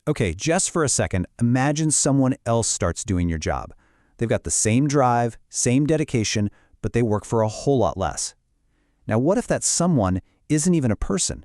Okay, just for a second, imagine someone else starts doing your job. They've got the same drive, same dedication, but they work for a whole lot less. Now, what if that someone isn't even a person?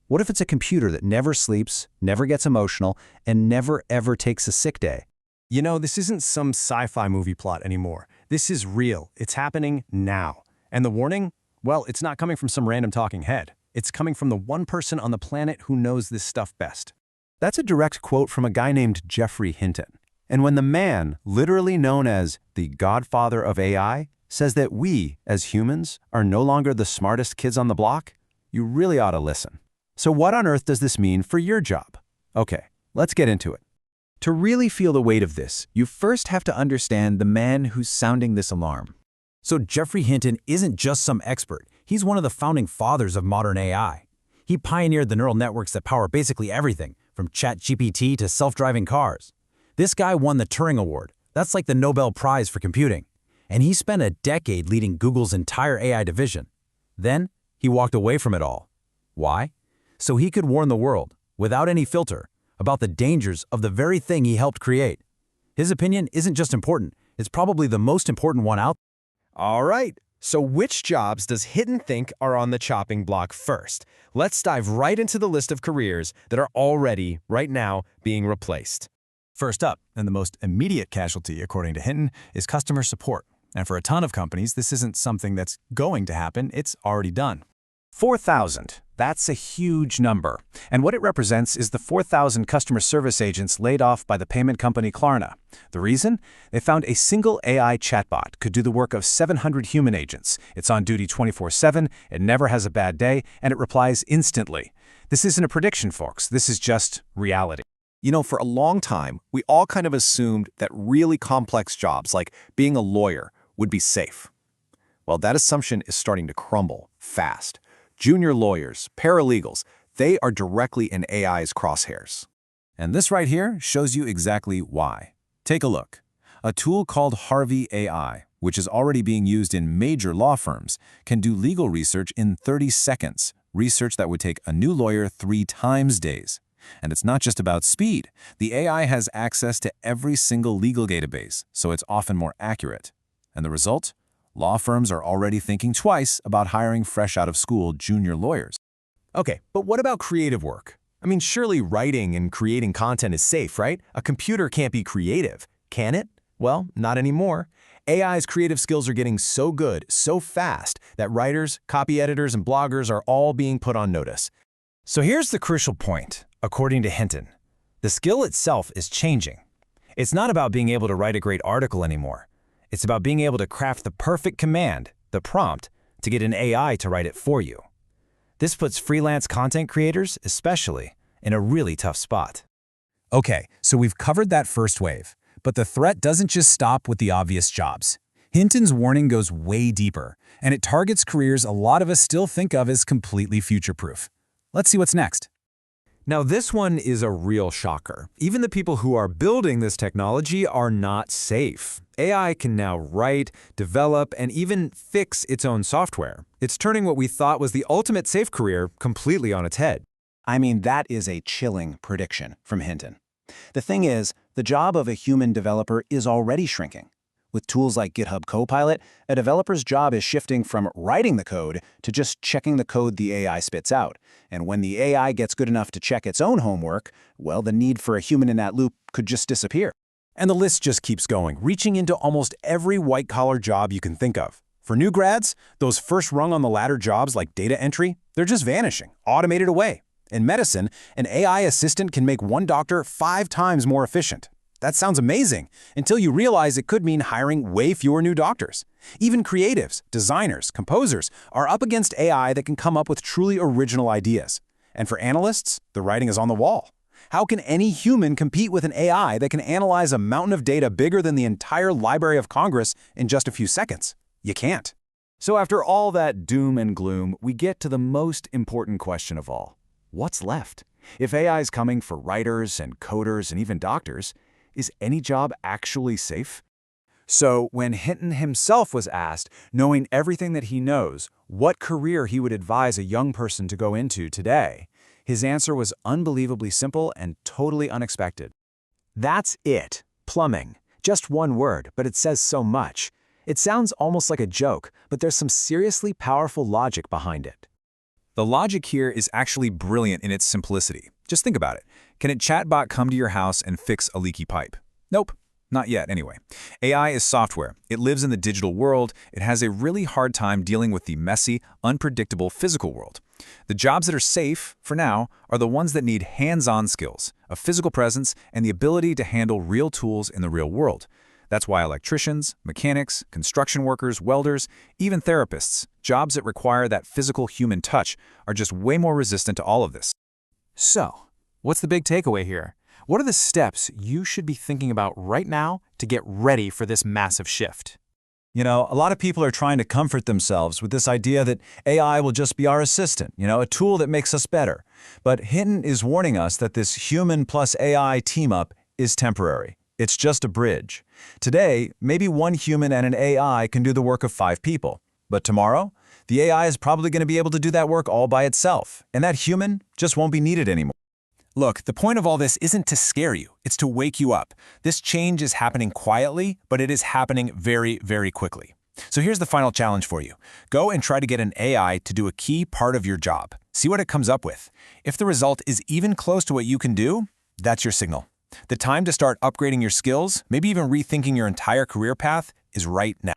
What if it's a computer that never sleeps, never gets emotional, and never ever takes a sick day? You know, this isn't some sci-fi movie plot anymore. This is real. It's happening now. And the warning? Well, it's not coming from some random talking head. It's coming from the one person on the planet who knows this stuff best. That's a direct quote from a guy named Geoffrey Hinton. And when the man, literally known as the Godfather of AI, says that we, as humans, are no longer the smartest kids on the block, you really ought to listen. So what on earth does this mean for your job? Okay, let's get into it. To really feel the weight of this, you first have to understand the man who's sounding this alarm. So Geoffrey Hinton isn't just some expert. He's one of the founding fathers of modern AI. He pioneered the neural networks that power basically everything, from ChatGPT to self-driving cars. This guy won the Turing Award. That's like the Nobel Prize for computing. And he spent a decade leading Google's entire AI division. Then, he walked away from it all. Why? So he could warn the world, without any filter, about the dangers of the very thing he helped create. His opinion isn't just important, it's probably the most important one out there. All right, so which jobs does Hinton think are on the chopping block first? Let's dive right into the list of careers that are already, right now, being replaced. First up, and the most immediate casualty, according to Hinton, is customer support. And for a ton of companies, this isn't something that's going to happen, it's already done. 4,000. That's a huge number. And what it represents is the 4,000 customer service agents laid off by the payment company Klarna. The reason? They found a single AI chatbot could do the work of 700 human agents. It's on duty 24/7, it never has a bad day, and it replies instantly. This isn't a prediction, folks. This is just reality. You know, for a long time, we all kind of assumed that really complex jobs, like being a lawyer, would be safe. Well, that assumption is starting to crumble fast. Junior lawyers, paralegals, they are directly in AI's crosshairs. And this right here shows you exactly why. Take a look. A tool called Harvey AI, which is already being used in major law firms, can do legal research in 30 seconds, research that would take a new lawyer 3 times days. And it's not just about speed. The AI has access to every single legal database, so it's often more accurate. And the result? Law firms are already thinking twice about hiring fresh-out-of-school junior lawyers. Okay, but what about creative work? I mean, surely writing and creating content is safe, right? A computer can't be creative, can it? Well, not anymore. AI's creative skills are getting so good, so fast, that writers, copy editors, and bloggers are all being put on notice. So here's the crucial point, according to Hinton. The skill itself is changing. It's not about being able to write a great article anymore. It's about being able to craft the perfect command, the prompt, to get an AI to write it for you. This puts freelance content creators, especially, in a really tough spot. Okay, so we've covered that first wave, but the threat doesn't just stop with the obvious jobs. Hinton's warning goes way deeper, and it targets careers a lot of us still think of as completely future-proof. Let's see what's next. Now, this one is a real shocker. Even the people who are building this technology are not safe. AI can now write, develop, and even fix its own software. It's turning what we thought was the ultimate safe career completely on its head. I mean, that is a chilling prediction from Hinton. The thing is, the job of a human developer is already shrinking. With tools like GitHub Copilot, a developer's job is shifting from writing the code to just checking the code the AI spits out. And when the AI gets good enough to check its own homework, well, the need for a human in that loop could just disappear. And the list just keeps going, reaching into almost every white-collar job you can think of. For new grads, those first rung on the ladder jobs like data entry, they're just vanishing, automated away. In medicine, an AI assistant can make one doctor 5 times more efficient. That sounds amazing, until you realize it could mean hiring way fewer new doctors. Even creatives, designers, composers are up against AI that can come up with truly original ideas. And for analysts, the writing is on the wall. How can any human compete with an AI that can analyze a mountain of data bigger than the entire Library of Congress in just a few seconds? You can't. So after all that doom and gloom, we get to the most important question of all. What's left? If AI is coming for writers and coders and even doctors, is any job actually safe? So when Hinton himself was asked, knowing everything that he knows, what career he would advise a young person to go into today, His answer was unbelievably simple and totally unexpected. That's it. Plumbing. Just one word, but it says so much. It sounds almost like a joke, but there's some seriously powerful logic behind it. The logic here is actually brilliant in its simplicity. Just think about it. Can a chatbot come to your house and fix a leaky pipe? Nope. Not yet, anyway. AI is software. It lives in the digital world. It has a really hard time dealing with the messy, unpredictable physical world. The jobs that are safe, for now, are the ones that need hands-on skills, a physical presence, and the ability to handle real tools in the real world. That's why electricians, mechanics, construction workers, welders, even therapists, jobs that require that physical human touch, are just way more resistant to all of this. So, what's the big takeaway here? What are the steps you should be thinking about right now to get ready for this massive shift? You know, a lot of people are trying to comfort themselves with this idea that AI will just be our assistant, a tool that makes us better. But Hinton is warning us that this human plus AI team-up is temporary. It's just a bridge. Today, maybe one human and an AI can do the work of 5 people. But tomorrow, the AI is probably going to be able to do that work all by itself, and that human just won't be needed anymore. Look, the point of all this isn't to scare you. It's to wake you up. This change is happening quietly, but it is happening very, very quickly. So here's the final challenge for you. Go and try to get an AI to do a key part of your job. See what it comes up with. If the result is even close to what you can do, that's your signal. The time to start upgrading your skills, maybe even rethinking your entire career path, is right now.